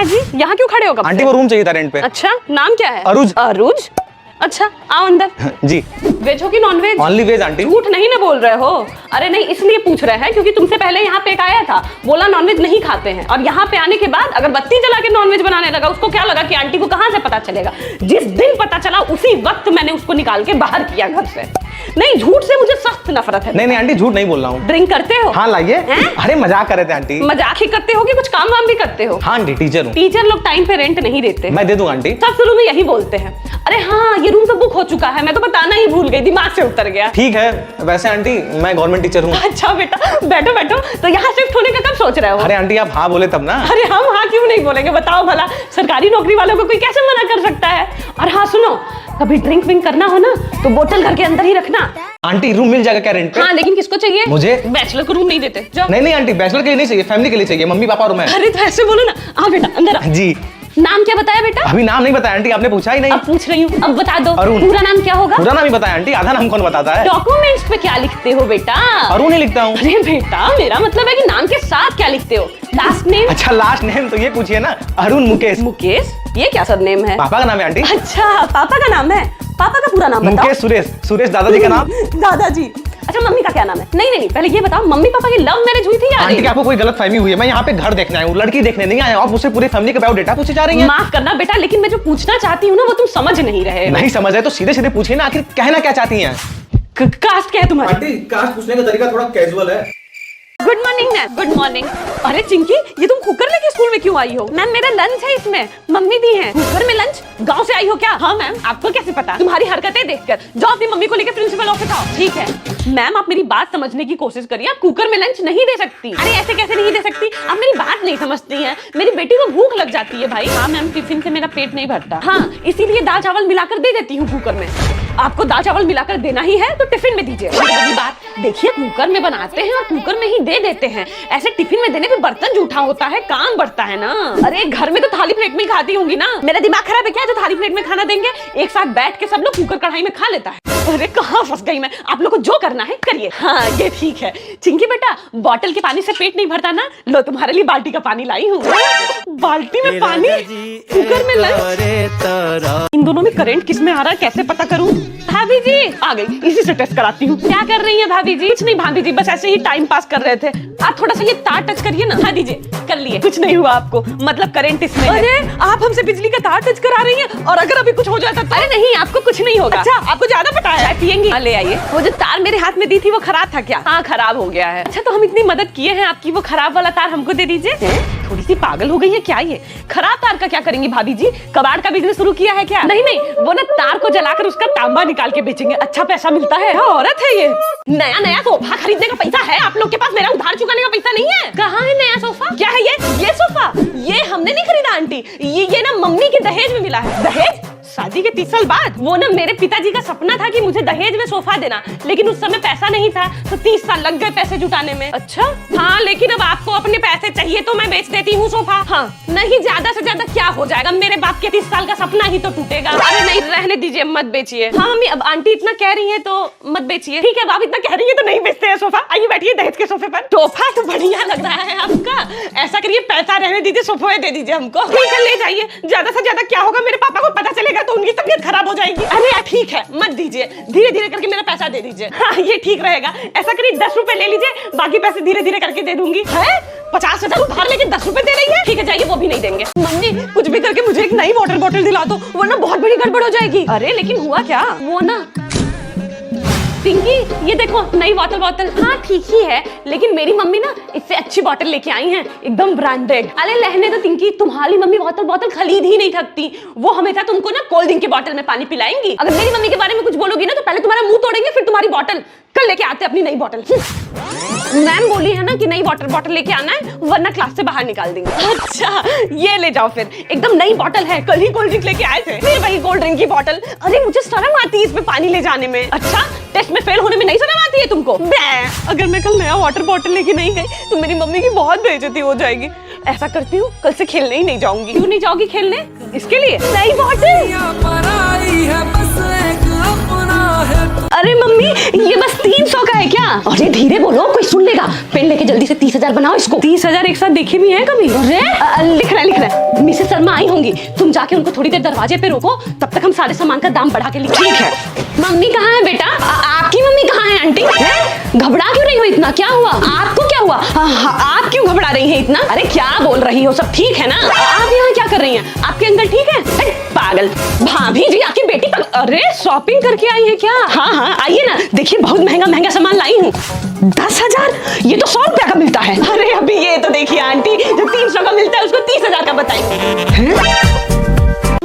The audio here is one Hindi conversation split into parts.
जी, यहाँ क्यों खड़े हो? कब आंटी वो रूम चाहिए था रेंट पे। अच्छा, नाम क्या है? अरुज। अरुज? अच्छा, आओ अंदर। जी। वेज हो कि non veg? Only veg aunty. झूठ नहीं ना बोल रहे हो? अरे नहीं, इसलिए पूछ रहे हैं क्योंकि तुमसे पहले यहाँ पे एक आया था, बोला नॉनवेज नहीं खाते हैं, और यहाँ पे आने के बाद अगरबत्ती जला के नॉनवेज बनाने लगा। उसको क्या लगा कि आंटी को कहाँ से पता चलेगा? जिस दिन पता चला उसी वक्त मैंने उसको निकाल के बाहर किया घर से। नहीं, झूठ से मुझे सख्त नफरत है। नहीं आंटी, झूठ नहीं बोल रहा हूँ। ड्रिंक करते हो? हाँ लाइए। अरे मजाक कर रहे थे आंटी। मजाक ही करते हो कि कुछ काम वाम भी करते हो? हाँ आंटी, टीचर हूँ। टीचर लोग टाइम पे रेंट नहीं देते। मैं दे दूँ आंटी। सब शुरू में यही बोलते हैं। अरे हाँ, ये रूम तो बुक हो चुका है, मैं तो बताना ही भूल गई, दिमाग से उतर गया। ठीक है, वैसे आंटी मैं गवर्नमेंट टीचर हूँ। अच्छा बेटा, बैठो बैठो। तो यहाँ शिफ्ट होने का कब सोच रहे हो? अरे आंटी आप हाँ बोले तब ना। अरे हम हाँ क्यों नहीं बोलेंगे? बताओ भला, सरकारी नौकरी वालों को कोई कैसे मना कर सकता है? और हाँ सुनो, कभी ड्रिंक विंक करना हो ना तो बोतल घर के अंदर ही रखना। आंटी रूम मिल जाएगा क्या रेंट पे? हाँ, लेकिन किसको चाहिए? मुझे। बैचलर को रूम नहीं देते। जाओ। नहीं आंटी, बैचलर के लिए नहीं चाहिए, फैमिली के लिए चाहिए, मम्मी पापा और मैं। अरे तो ऐसे बोलो ना। हाँ बेटा, अंदर आओ। जी। नाम क्या बताया बेटा? अभी नाम नहीं बताया आंटी, आपने पूछा ही नहीं। अब पूछ रही हूँ, अब बता दो। अरुण। पूरा नाम क्या होगा? पूरा नाम ही बताया आंटी, आधा नाम कौन बताता है? डॉक्यूमेंट्स पे क्या लिखते हो बेटा? अरुण ही लिखता हूँ। अरे बेटा, मेरा मतलब है कि नाम के साथ क्या लिखते हो? Last name? अच्छा लास्ट नेम तो ये पूछिए ना, अरुण मुकेश। मुकेश? ये क्या सरनेम है? पापा का नाम है आंटी। अच्छा, पापा का नाम है? पापा का पूरा नाम बताओ। मुकेश सुरेश। सुरेश दादाजी का नाम। दादाजी। अच्छा, मम्मी का क्या नाम है? नहीं, पहले ये बताओ, मम्मी पापा की लव मैरिज हुई थी या आंटी आपको कोई गलत फहमी हुई है, मैं यहाँ पे घर देखने आया हूँ, लड़की देखने नहीं आया। आप मुझसे पूरी फैमिली का बायोडेटा पूछे जा रही हैं। माफ करना बेटा, लेकिन मैं जो पूछना चाहती हूँ ना वो तुम समझ नहीं रहे। नहीं समझ है तो सीधे सीधे पूछिए ना, आखिर कहना क्या चाहती हैं? कास्ट क्या है तुम्हारी? आंटी कास्ट पूछने का तरीका थोड़ा कैजुअल है। Good morning ma'am. Good morning. अरे चिंकी, ये तुम कुकर लेके स्कूल में क्यों आई हो? मैम मेरा लंच है इसमें, मम्मी दी है। कुकर में लंच? गांव से आई हो क्या? हाँ मैम। आपको कैसे पता? तुम्हारी हरकतें देखकर। जाओ अपनी मम्मी को लेकर प्रिंसिपल ऑफिस आओ। ठीक है मैम, आप मेरी बात समझने की कोशिश करिए, आप कुकर में लंच नहीं दे सकती। अरे ऐसे कैसे नहीं दे सकती? आप मेरी बात नहीं समझती हैं। मेरी बेटी को भूख लग जाती है भाई। हाँ मैम, टिफिन से मेरा पेट नहीं भरता। हाँ, इसीलिए दाल चावल मिलाकर दे देती हूँ कुकर में। आपको दाल चावल मिलाकर देना ही है तो टिफिन में दीजिए। बात देखिए, कुकर में बनाते हैं और कुकर में ही दे देते हैं। ऐसे टिफिन में देने पे बर्तन जूठा होता है, काम बढ़ता है ना। अरे घर में तो थाली प्लेट में ही खाती होंगी ना। मेरा दिमाग खराब है क्या जो थाली प्लेट में खाना देंगे? एक साथ बैठ के सब लोग कुकर कढ़ाई में खा लेता है। अरे कहाँ फंस गई मैं? आप लोग को जो करना है करिए। हाँ ये ठीक है। चिंकी बेटा, बॉटल के पानी से पेट नहीं भरता ना, लो तुम्हारे लिए बाल्टी का पानी लाई हूँ। बाल्टी में पानी, कुकर में लंच। इन दोनों में करंट किस में आ रहा है कैसे पता करूँ? भाभी जी आ गई, इसी से टेस्ट कराती हूँ। क्या कर रही है भाभी जी? कुछ नहीं भाभी जी, बस ऐसे ही टाइम पास कर रहे थे। आप थोड़ा सा ये तार टच करिए ना। हाँ दीजिए, कर लिए। कुछ नहीं हुआ आपको, मतलब करंट इसमें। अरे आप हमसे बिजली का तार टच करा रही हैं और अगर अभी कुछ हो जाता तो? अरे नहीं, आपको कुछ नहीं होगा। अच्छा, आपको ज्यादा पता है। चाय पियेंगी? हाँ ले आइए। वो जो तार मेरे हाथ में दी थी वो खराब था क्या? हाँ खराब हो गया है। अच्छा, तो हम इतनी मदद किए हैं आपकी, वो खराब वाला तार हमको दे दीजिए। थोड़ी सी पागल हो गई है क्या ये? खराब तार का क्या करेंगी भाभी जी? कबाड़ का बिजनेस शुरू किया है क्या? नहीं, वो ना तार को जलाकर उसका तांबा निकाल के बेचेंगे, अच्छा पैसा मिलता है। हाँ, औरत है ये। नया सोफा खरीदने का पैसा है आप लोग के पास, मेरा उधार चुकाने का पैसा नहीं है। कहाँ है नया सोफा? क्या है ये सोफा? ये हमने नहीं खरीदा आंटी, ये ना मम्मी के दहेज में मिला है। दहेज? शादी के 30 साल बाद? वो ना मेरे पिताजी का सपना था कि मुझे दहेज में सोफा देना, लेकिन उस समय पैसा नहीं था तो 30 साल लग गए पैसे जुटाने में। अच्छा हाँ, लेकिन अब आपको अपने पैसे चाहिए तो मैं बेच देती हूँ सोफा। हाँ नहीं, ज्यादा से ज्यादा क्या हो जाएगा? मेरे बाप के 30 साल का सपना ही तो टूटेगा। अरे नहीं, रहने दीजिए, मत बेचिए। हाँ मम्मी, अब आंटी इतना कह रही है तो मत बेचिए। ठीक है, बाप इतना कह रही है तो नहीं बेचते हैं सोफा। आइए बैठिए दहेज के सोफे पर। सोफा तो बढ़िया लग रहा है आपका, ऐसा करिए पैसा रहने दीजिए, सोफा दे दीजिए हमको। ठीक है ले जाइए, ज्यादा से ज्यादा क्या होगा? मेरे पापा को पता चलेगा तो उनकी तबीयत खराब हो जाएगी। अरे ठीक है, मत दीजिए, धीरे धीरे करके मेरा पैसा दे दीजिए। हाँ ये ठीक रहेगा। ऐसा करिए 10 रुपए ले लीजिए, बाकी पैसे धीरे धीरे करके दे दूंगी। है 50,000 उधार लेके 10 रुपए दे रही है? ठीक है जाइए, वो भी नहीं देंगे। मम्मी कुछ भी करके मुझे एक नई वाटर बॉटल दिला दो, वरना बहुत बड़ी गड़बड़ हो जाएगी। अरे लेकिन हुआ क्या? वो ना पिंकी, ये देखो नई वाटर बॉटल। हाँ ठीक ही है, लेकिन मेरी मम्मी ना इससे अच्छी बॉटल लेके आई हैं, एकदम ब्रांडेड। अरे रहने दो पिंकी, तुम्हारी मम्मी वाटर बॉटल खरीद ही नहीं सकती, वो हमेशा तुमको ना कोल्ड ड्रिंक की बॉटल में पानी पिलाएंगी। अगर मेरी मम्मी के बारे में कुछ बोलोगी ना तो पहले तुम्हारा मुंह तोड़ेंगे, फिर तुम्हारी बॉटल। कल लेके आते अपनी नई बॉटल। मैम बोली है ना कि नई वाटर बॉटल लेके आना है, वरना क्लास से बाहर निकाल देंगे। अच्छा ये ले जाओ फिर, एकदम नई बॉटल है, कल ही कोल्ड ड्रिंक लेके आए थे, फिर वही कोल्ड ड्रिंक की बॉटल। अरे मुझे शर्म आती है इसमें पानी ले जाने में। अच्छा, टेस्ट में फेल होने में नहीं शर्म आती है तुमको? अगर मैं कल नया वाटर बॉटल लेके नहीं गई तो मेरी मम्मी की बहुत बेइज्जती हो जाएगी। ऐसा करती हूँ, कल से खेलने ही नहीं जाऊंगी। क्यों नहीं जाओगी खेलने? इसके लिए नई बॉटल। अरे मम्मी ये बस 300 का है क्या? अरे धीरे बोलो कोई सुन लेगा। पेन लेके जल्दी से 30,000 बनाओ इसको। 30,000 एक साथ देखी भी है कभी? अरे लिख रहा है। मिसेस शर्मा आई होंगी, तुम जाके उनको थोड़ी देर दरवाजे पे रोको, तब तक हम सारे सामान का दाम बढ़ा के लिख। ठीक है। मम्मी कहाँ है बेटा? आपकी मम्मी कहाँ है आंटी? घबरा क्यों रही हो इतना? क्या हुआ? आपको क्या हुआ? आप क्यों घबरा रही हैं इतना? अरे क्या बोल रही हो? सब ठीक है ना? आप यहाँ क्या कर रही हैं? आपके अंकल ठीक है? पागल भाभी जी, आपकी बेटी अरे शॉपिंग करके आई है क्या? हाँ आइए ना, देखिए बहुत महंगा महंगा सामान लाई हूँ। 10,000? ये तो 100 रुपया का मिलता है। अरे अभी ये तो देखिए आंटी, जो 300 का मिलता है उसको 30,000 का बताइए।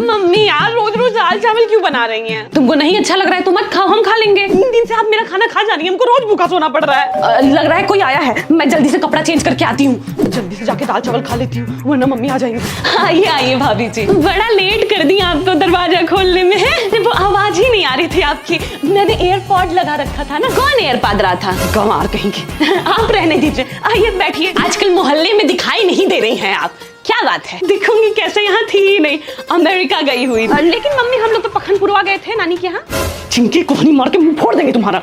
मम्मी यार रोज रोज दाल चावल क्यों बना रही हैं? तुमको नहीं अच्छा लग रहा है तो मत खाओ, हम खा लेंगे। 3 दिन से आप मेरा खाना खा जा रही हैं, हमको रोज भूखा सोना पड़ रहा है। लग रहा है कोई आया है, मैं जल्दी से कपड़ा चेंज करके आती हूँ। जल्दी से जाके दाल चावल खा लेती हूँ वरना मम्मी आ जाएंगी। आइए आइए भाभी जी, बड़ा लेट कर दी आप तो दरवाजा खोलने में। वो आवाज ही नहीं आ रही थी आपकी, मैंने एयरपॉड लगा रखा था ना। कौन एयरपॉड रहा था? गंवार कहीं की। आप रहने दीजिए, आइए बैठिए। आजकल मोहल्ले में दिखाई नहीं दे रही हैं आप। क्या बात है? दिखूंगी कैसे, यहाँ थी ही नहीं, अमेरिका गई हुई। लेकिन मम्मी हम लोग तो पखनपुरवा गए थे नानी के यहाँ। चिंकी कोहनी मार के मुंह फोड़ देंगे तुम्हारा।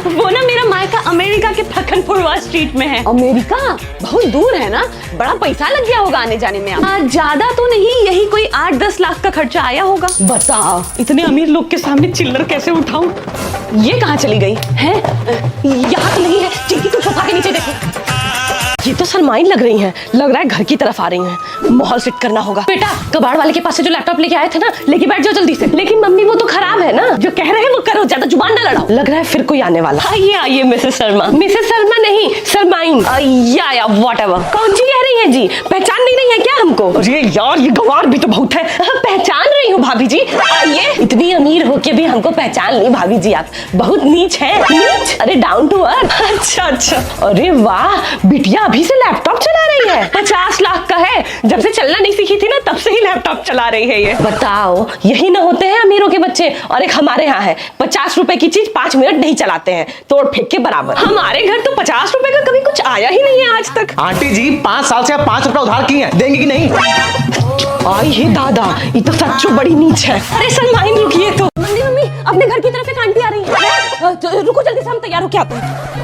वो ना मेरा मायका अमेरिका के पखनपुरवा स्ट्रीट में है। अमेरिका बहुत दूर है ना, बड़ा पैसा लग गया होगा आने जाने में। ज्यादा तो नहीं, यही कोई 8-10 लाख का खर्चा आया होगा। बताओ इतने अमीर लोग के सामने चिल्लर कैसे उठाऊं? ये कहाँ चली गई है? यहाँ तो नहीं है। चिंकी तुम सोफा के नीचे देखो, ये तो शर्माइन लग रही हैं, लग रहा है घर की तरफ आ रही हैं। माहौल सेट करना होगा। बेटा कबाड़ वाले के पास से जो लैपटॉप लेके आए थे ना, लेके बैठ जाओ जल्दी से। लेकिन मम्मी वो तो खराब है ना, जो कह रहे हैं वो करो, ज्यादा जुबान ना लड़ाओ। लग रहा है फिर कोई आने वाला। आइए आइए मिसेस शर्मा। मिसेस शर्मा नहीं, शर्माइन। या व्हाटएवर। कौन सी कह रही है जी? पहचान नहीं रही है क्या हमको? अरे यार ये गवार भी तो बहुत है। पहचान रही हूँ भाभी जी। आइए, इतनी अमीर होके भी हमको पहचान ली भाभी जी, आप बहुत नीच है। नीच? अरे डाउन टू अर्थ। अच्छा। अरे वाह, बिटिया अभी से लैपटॉप चला रही है। 50 लाख का है, जब से चलना नहीं सीखी थी ना तब से ही लैपटॉप चला रही है ये। बताओ, यही ना होते हैं अमीरों के बच्चे। और एक हमारे यहाँ है, 50 रुपए की चीज 5 मिनट नहीं चलाते हैं, तोड़ फेंक के बराबर। हमारे घर तो 50 रुपए का कभी कुछ आया ही नहीं है आज तक। आंटी जी 5 साल से आप 5 रुपया उधार किए हैं, देंगे कि नहीं? आई हे दादा, ये तो सच्चो बड़ी नीच है। अरे सलमान रुकिए तो। मम्मी अपने घर की तरफ एक आंटी आ रही है, तो रुको जल्दी से हम तैयार हो के आते हैं।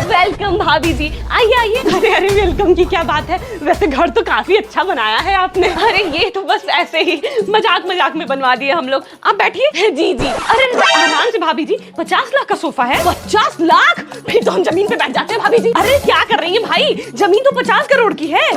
वेलकम भाभी जी, आइए। अरे वेलकम की क्या बात है, वैसे घर तो काफी अच्छा बनाया है आपने। अरे ये तो बस ऐसे ही मजाक में बनवा दिए हम लोग। आप बैठिए। जी अरे आराम से भाभी जी, 50 लाख का सोफा है। 50 लाख? फिर तो हम जमीन पे बैठ जाते हैं भाभी जी। अरे क्या कर रही है भाई, जमीन तो 50 करोड़ की है।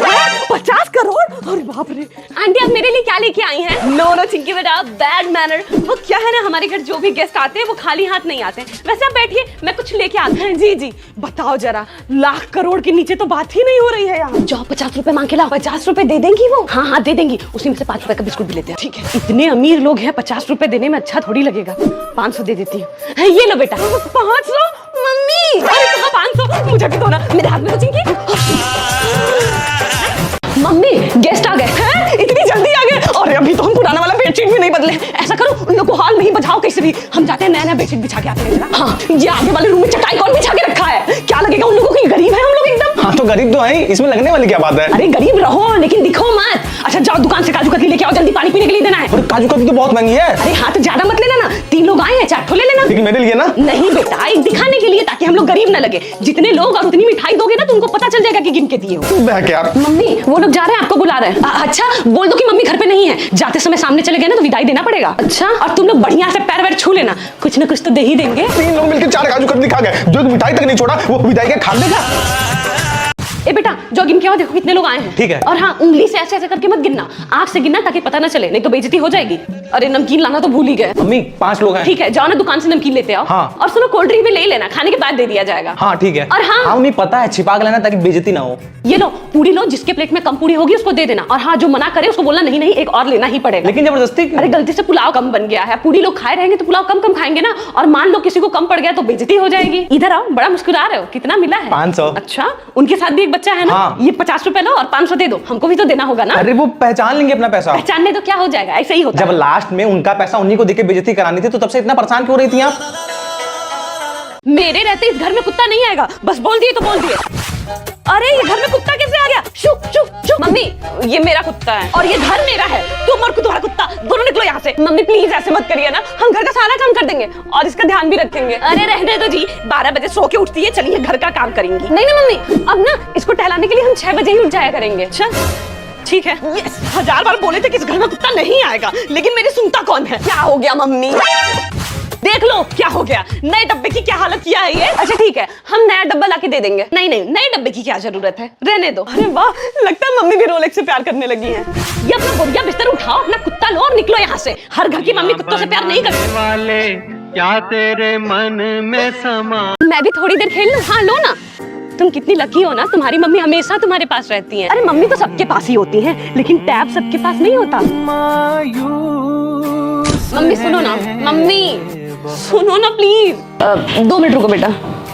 50 करोड़? अरे बाप रे। आंटी आप मेरे लिए क्या लेके आई हैं? नो चिंकी बेटा, बैड मैनर। वो क्या है ना, हमारे घर जो भी गेस्ट आते हैं वो खाली हाथ नहीं आते। वैसे आप बैठिए, मैं कुछ लेके आती हूँ। जी बताओ जरा, लाख करोड़ के नीचे तो बात ही नहीं हो रही है यार। जाओ 50 रुपए मांग के लाओ। 50 रुपए दे देंगी वो? हाँ दे देंगी, उसी में से 5 रुपए का बिस्कुट भी लेते हैं। ठीक है, इतने अमीर लोग हैं, 50 रुपए देने में अच्छा थोड़ी लगेगा। 500 दे देती हूँ। ये लो बेटा। 500? मम्मी अरे कहाँ 500? मुझे भी दो ना, मेरे हाथ में तो चिंकी। मम्मी गेस्ट आ गए हैं, इतनी जल्दी आ गए। और अभी तो हम पुराना वाला बेडशीट भी नहीं बदले। ऐसा करो, उन लोग को हॉल में ही बजाओ कैसे भी, हम जाते हैं नया बेडशीट बिछा के आते हैं। हाँ, ये आगे वाले रूम में चटाई कौन बिछा के रखा है? क्या लगेगा उन लोगों को, गरीब है हम लोग एकदम। हाँ तो गरीब तो है, इसमें लगने वाली क्या बात है? अरे गरीब रहो लेकिन दिखो मत। अच्छा जाओ दुकान से काजू कतली लेके आओ, जल्दी पानी पीने के लिए देना है। और काजू कतली तो बहुत महंगी है। अरे हाँ तो ज्यादा मत लेना ना, 3 लोग आए हैं, 4 ठो ले लेना। लेकिन मेरे लिए ना? नहीं बेटा, एक दिखाने के लिए, ताकि हम लोग गरीब ना लगे। जितने लोग और उतनी मिठाई दोगे ना तो उनको पता चल जाएगा कि गिन के दिए हो। मम्मी वो लोग जा रहे हैं, आपको बुला रहे हैं। अच्छा बोल दो कि मम्मी घर पे नहीं है, जाते समय सामने चले गए ना तो विदाई देना पड़ेगा। अच्छा, और तुम लोग बढ़िया से पैर वैर छू लेना, कुछ ना कुछ तो दे ही देंगे। 3 लोग मिलकर 4 काजू कतली खा गए, जो मिठाई तक नहीं छोड़ा वो विदाई के खा लेगा। ए बेटा जो गिन के आओ, देखो कितने लोग आए हैं। ठीक है। और हाँ उंगली से ऐसे करके मत गिनना, आंख से गिनना ताकि पता ना चले, नहीं तो बेइज्जती हो जाएगी। अरे नमकीन लाना तो भूल ही गए। मम्मी 5 लोग हैं। ठीक है, जाओ ना दुकान से नमकीन लेते आओ। हाँ। और सुनो कोल्ड ड्रिंक भी ले लेना, खाने के बाद दे दिया जाएगा। हाँ ठीक है। और हाँ उन्हें पता है, छिपा के लेना ताकि बेइज्जती ना हो। ये लो पूरी लो, जिसके प्लेट में कम पूरी होगी उसको दे देना। और हाँ जो मना करे उसको बोलना नहीं एक और लेना ही पड़ेगा। लेकिन जबरदस्ती? अरे गलती से पुलाव कम बन गया है, पूरी लोग खाए रहेंगे तो पुलाव कम खाएंगे ना। और मान लो किसी को कम पड़ गया तो बेइज्जती हो जाएगी। इधर आओ, बड़ा मुस्कुरा रहे हो, कितना मिला है? 500। अच्छा, उनके साथ भी एक बच्चा है ना। हाँ। ये 50 रुपए लो और 500 दे दो, हमको भी तो देना होगा ना। अरे वो पहचान लेंगे अपना पैसा। पहचानने तो क्या हो जाएगा, ऐसे ही होता है। जब लास्ट में उनका पैसा उन्हीं को देके बेइज्जती करानी थी तो तब से इतना परेशान क्यों रही थी आप? मेरे रहते इस घर में कुत्ता नहीं आएगा, बस बोल दिए तो बोल दिए। अरे ये घर में कुत्ता कैसे आ गया? चुप चुप चुप। मम्मी ये मेरा कुत्ता है और ये घर मेरा है। तुम और तुम्हारा कुत्ता दोनों निकलो यहाँ से। मम्मी प्लीज ऐसे मत करिए ना, हम घर का सारा काम कर देंगे और इसका ध्यान भी रखेंगे। अरे रहने दो जी, 12 बजे सो के उठती है, चलिए घर का काम करेंगी। नहीं ना मम्मी, अब ना इसको टहलाने के लिए हम 6 बजे ही उठ जाया करेंगे। अच्छा ठीक है। यस, 1000 बार बोले थे कि इस घर में कुत्ता नहीं आएगा, लेकिन मेरी सुनता कौन है? क्या हो गया मम्मी? देख लो क्या हो गया, नए डब्बे की क्या हालत किया है ये। अच्छा ठीक है, हम नया डब्बा लाके दे देंगे। नहीं नहीं, नए डब्बे की क्या जरूरत है, रहने दो। अरे वाह, लगता है मम्मी भी रोलेक्स से प्यार करने लगी हैं। ये अपना बोरिया बिस्तर उठाओ, अपना कुत्ता लो और निकलो यहाँ से। हर घर की मम्मी कुत्तों से प्यार नहीं करती। वाले क्या तेरे मन में समा। मैं भी थोड़ी देर खेल लूं? हाँ लो ना। तुम कितनी लकी हो ना, तुम्हारी मम्मी हमेशा तुम्हारे पास रहती है। अरे मम्मी तो सबके पास ही होती है, लेकिन टैब सबके पास नहीं होता। मम्मी सुनो ना, मम्मी सुनो ना प्लीज। 2 मिनट रुको बेटा।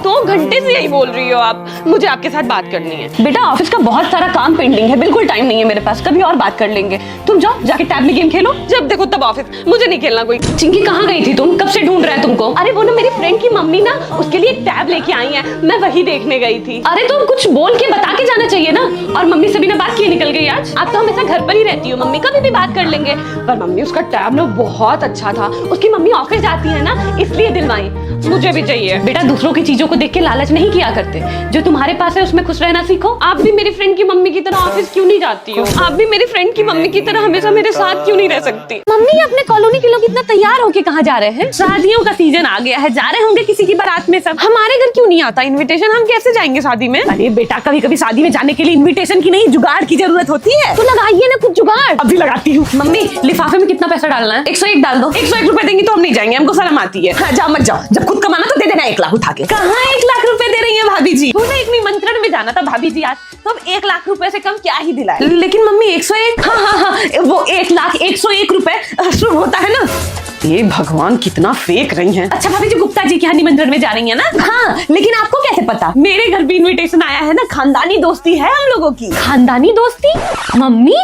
2 घंटे से यही बोल रही हो आप, मुझे आपके साथ बात करनी है। बेटा ऑफिस का बहुत सारा काम पेंडिंग है, बिल्कुल टाइम नहीं है मेरे पास, कभी और बात कर लेंगे। तुम जाओ जाके टैब में गेम खेलो, जब देखो तब ऑफिस, मुझे नहीं खेलना कोई। चिंकी कहाँ गई थी तुम, कब से ढूंढ रहे हैं तुमको? अरे वो ना मेरी फ्रेंड की मम्मी ना उसके लिए एक टैब लेके आई है, मैं वही देखने गई थी। अरे तुम कुछ बोल के बता के जाना चाहिए ना। और मम्मी से भी ना बात किए निकल गई आज। आप तो हमेशा घर पर ही रहती हो मम्मी, कभी भी बात कर लेंगे। पर मम्मी उसका टैब ना बहुत अच्छा था, उसकी मम्मी ऑफिस जाती है ना इसलिए दिलवाई। मुझे भी चाहिए। बेटा दूसरों की चीजों को देख के लालच नहीं किया करते, जो तुम्हारे पास है उसमें खुश रहना सीखो। आप भी मेरी फ्रेंड की मम्मी की तरह ऑफिस क्यों नहीं जाती हो? आप भी मेरी फ्रेंड की मम्मी की तरह हमेशा मेरे साथ क्यों नहीं रह सकती? मम्मी अपने कॉलोनी के लोग इतना तैयार होके कहाँ जा रहे हैं? शादियों का सीजन आ गया है, जा रहे होंगे किसी की बारात में सब। हमारे घर क्यों नहीं आता इन्विटेशन, हम कैसे जाएंगे शादी में? अरे बेटा कभी कभी शादी में जाने के लिए इन्विटेशन की नहीं, जुगाड़ की जरूरत होती है। तो लगाइए ना कुछ जुगाड़। अभी लगाती हूँ। मम्मी लिफाफे में कितना पैसा डालना है? 101 डाल दो। 101 रुपए देंगी तो हम नहीं जाएंगे, हमको शर्म आती है। हाँ, जाओ मत जाओ, जब खुद कमाना तो दे देना 1 लाख उठा के। कहाँ 1 लाख रुपए दे रही है भाभी जी? थोड़ा एक निमंत्रण में जाना था भाभी जी आज, तो अब 1 लाख रुपए से कम क्या ही दिलाए। लेकिन मम्मी 101, हाँ वो 1 लाख 101 रुपए शुभ होता है ना। ये भगवान कितना फेक रही हैं। अच्छा भाभी जी गुप्ता जी के यहाँ निमंत्रण में जा रही है ना? हाँ, लेकिन आपको कैसे पता? मेरे घर भी इनविटेशन आया है ना, खानदानी दोस्ती है हम लोगों की। खानदानी दोस्ती? मम्मी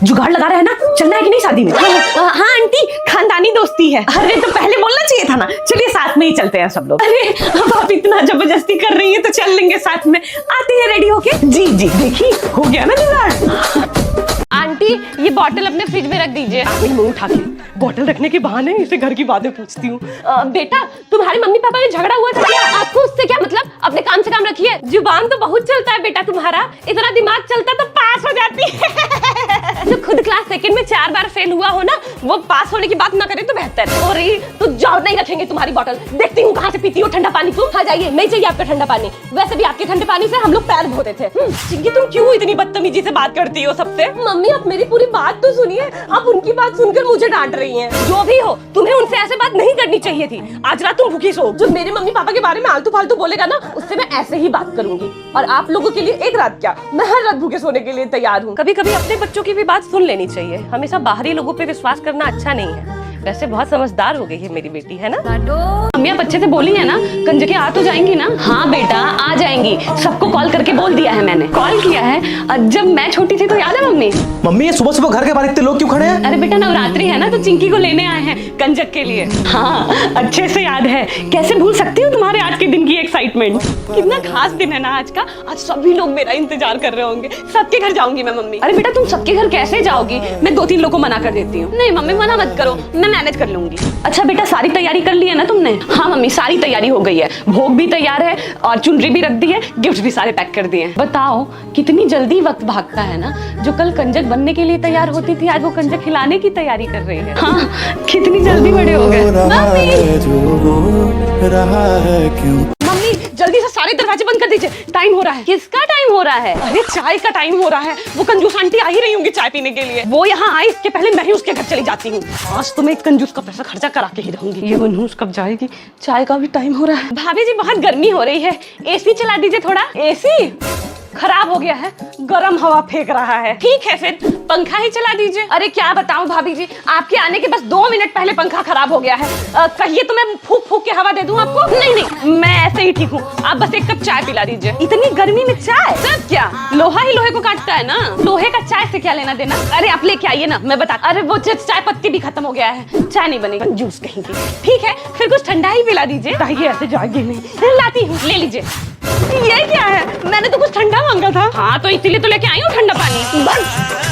जुगाड़ लगा रहे हैं ना, चलना है कि नहीं शादी में? हाँ आंटी खानदानी दोस्ती है। अरे तो पहले बोलना चाहिए था ना। चलिए साथ में ही चलते हैं सब लोग। अरे अब आप इतना जबरदस्ती कर रही है तो चल लेंगे साथ में। आते हैं रेडी होके। जी जी देखिए हो गया ना जुगाड़। आंटी ये बॉटल अपने फ्रिज में रख दीजिए। मुंह उठा के बॉटल रखने के बहाने इसे घर की बातें पूछती हूँ। बेटा तुम्हारे मम्मी पापा में झगड़ा हुआ था क्या? आपको उससे क्या मतलब? अपने काम से काम रखिए। जुबान तो बहुत चलता है बेटा तुम्हारा, इतना दिमाग चलता तो पास हो जाती है। जो खुद क्लास सेकंड में 4 बार फेल हुआ हो ना, वो पास होने की बात ना करे तो बेहतर है। और तो जाओ, नहीं रखेंगे तुम्हारी बॉटल। देखती हूँ कहाँ से पीती हो ठंडा पानी को। हाँ जाइए, नहीं चाहिए आपका ठंडा पानी। वैसे भी आपके ठंडे पानी से हम लोग पैर धोते थे। चिंकी तुम क्यों इतनी बदतमीजी से बात करती हो सबसे? मम्मी आप मेरी पूरी बात तो सुनिए, आप उनकी बात सुनकर मुझे डांट रही हैं। जो भी हो, तुम्हें उनसे ऐसे बात नहीं करनी चाहिए थी। आज रात तुम भूखी सो। जो मेरे मम्मी पापा के बारे में आलतू फालतू बोलेगा ना, उससे मैं ऐसे ही बात करूंगी। और आप लोगों के लिए एक रात क्या, मैं हर रात भूखे सोने के लिए तैयार हूँ। कभी कभी अपने बच्चों की भी बात सुन लेनी चाहिए, हमेशा बाहरी लोगों पे विश्वास करना अच्छा नहीं है। वैसे बहुत समझदार हो गई है मेरी बेटी, है ना? मम्मी आप अच्छे से बोली है ना, कंजके आ तो जाएंगी ना? हाँ बेटा आ जाएंगी, सबको कॉल करके बोल दिया है मैंने। कॉल किया है, जब मैं छोटी थी तो याद है मम्मी? मम्मी ये सुबह सुबह घर के बाहर इतने लोग क्यों खड़े हैं? अरे बेटा नवरात्रि है ना, तो चिंकी को लेने आए हैं कंजक के लिए। हाँ अच्छे से याद है, कैसे भूल सकती हूँ तुम्हारे आज के दिन की एक्साइटमेंट। कितना खास दिन है ना आज का, आज सभी लोग मेरा इंतजार कर रहे होंगे। सबके घर जाऊंगी मैं मम्मी। अरे बेटा तुम सबके घर कैसे जाओगी? मैं 2-3 लोग को मना कर देती हूँ। नहीं मम्मी मना मत करो, मैं मैनेज कर लूंगी। अच्छा बेटा सारी तैयारी कर ली है ना तुमने? हाँ मम्मी सारी तैयारी हो गई है, भोग भी तैयार है और चुनरी भी रख दी है, गिफ्ट भी सारे पैक कर दिए हैं। बताओ कितनी जल्दी वक्त भागता है ना। जो कल कंजक बनने के लिए तैयार होती थी, आज वो कंजक खिलाने की तैयारी कर रही है। हाँ कितनी जल्दी बड़े हो गए। मम्मी जल्दी से सारे दरवाजे बंद कर दीजिए, टाइम हो रहा है। किसका टाइम हो रहा है? अरे चाय का टाइम हो रहा है। वो कंजूस आंटी आ ही रही होंगी चाय पीने के लिए। वो यहाँ आई इसके पहले मैं ही उसके घर चली जाती हूँ। आज तो मैं एक कंजूस का पैसा खर्चा करा के ही रहूंगी। ये मनहूस कब जाएगी? चाय का भी टाइम हो रहा है। भाभी जी बहुत गर्मी हो रही है, एसी चला दीजिए थोड़ा। एसी खराब हो गया है, गर्म हवा फेंक रहा है। ठीक है फिर पंखा ही चला दीजिए। अरे क्या बताऊं भाभी जी, आपके आने के बस 2 मिनट पहले पंखा खराब हो गया है। कहिए तो मैं फूक फूक के हवा दे दूं आपको? नहीं नहीं मैं ऐसे ही ठीक हूँ, आप बस 1 कप चाय पिला दीजिए। इतनी गर्मी में चाय? सब क्या लोहा ही लोहे को काटता है ना, लोहे का चाय से क्या लेना देना? अरे आप लेके आइए ना, मैं बता। अरे वो चाय पत्ती भी खत्म हो गया है, चाय नहीं बनेगी। जूस कहीं की। ठीक है फिर कुछ ठंडा ही पिला दीजिए। ऐसे जाएगी नहीं, लाती हूँ, ले लीजिए। ये क्या है? मैंने तो कुछ ठंडा मांगा था। हाँ तो इसीलिए तो लेके आई हूँ ठंडा पानी। बस